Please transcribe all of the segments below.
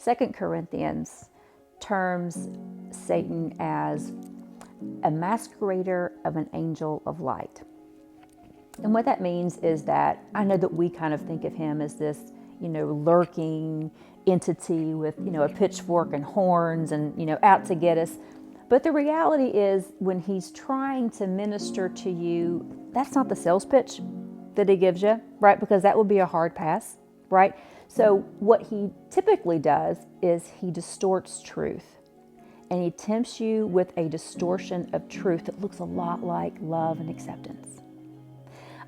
2 Corinthians terms Satan as a masquerader of an angel of light. And what that means is that I know that we kind of think of him as this, lurking entity with, a pitchfork and horns and, out to get us. But the reality is when he's trying to minister to you, that's not the sales pitch that he gives you, right? Because that would be a hard pass, right? So what he typically does is he distorts truth. And he tempts you with a distortion of truth that looks a lot like love and acceptance.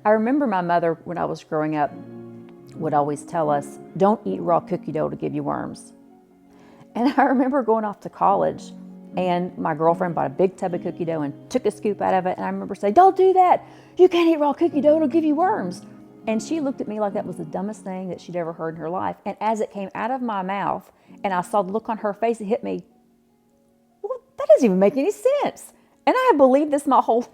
I remember my mother, when I was growing up, would always tell us, don't eat raw cookie dough to give you worms. And I remember going off to college, and my girlfriend bought a big tub of cookie dough and took a scoop out of it. And I remember saying, don't do that. You can't eat raw cookie dough. It'll give you worms. And she looked at me like that was the dumbest thing that she'd ever heard in her life. And as it came out of my mouth and I saw the look on her face, it hit me, well, that doesn't even make any sense. And I have believed this my whole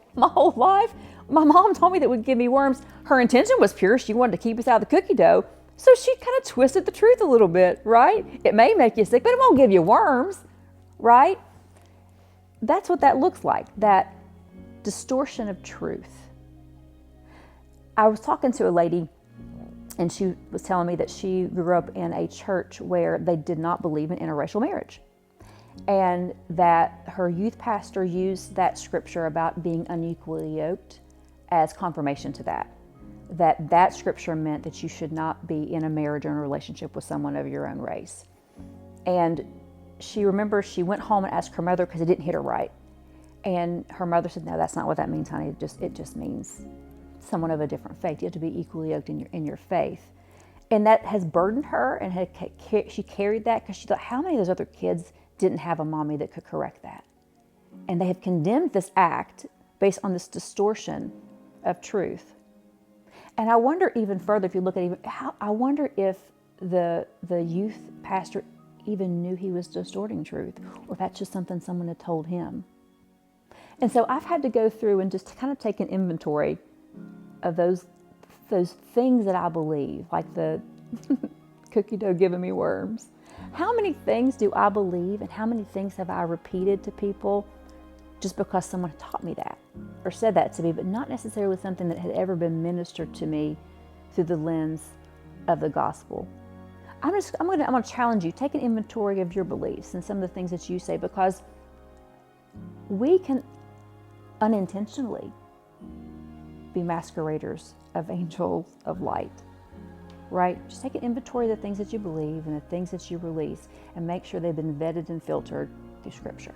life. My mom told me that it would give me worms. Her intention was pure. She wanted to keep us out of the cookie dough. So she kind of twisted the truth a little bit, right? It may make you sick, but it won't give you worms, right? That's what that looks like, that distortion of truth. I was talking to a lady, and she was telling me that she grew up in a church where they did not believe in interracial marriage, and that her youth pastor used that scripture about being unequally yoked as confirmation to that scripture meant that you should not be in a marriage or in a relationship with someone of your own race. And she remembers she went home and asked her mother because it didn't hit her right. And her mother said, no, that's not what that means, honey. It just means someone of a different faith. You have to be equally yoked in your faith. And that has burdened her, and she carried that because she thought, how many of those other kids didn't have a mommy that could correct that? And they have condemned this act based on this distortion of truth. And I wonder even further, if you look at I wonder if the youth pastor even knew he was distorting truth, or if that's just something someone had told him. And so I've had to go through and just kind of take an inventory of those things that I believe, like the cookie dough giving me worms. How many things do I believe, and how many things have I repeated to people just because someone taught me that or said that to me, but not necessarily something that had ever been ministered to me through the lens of the gospel? I'm going to challenge you. Take an inventory of your beliefs and some of the things that you say, because we can unintentionally be masqueraders of angels of light, right? Just take an inventory of the things that you believe and the things that you release, and make sure they've been vetted and filtered through Scripture.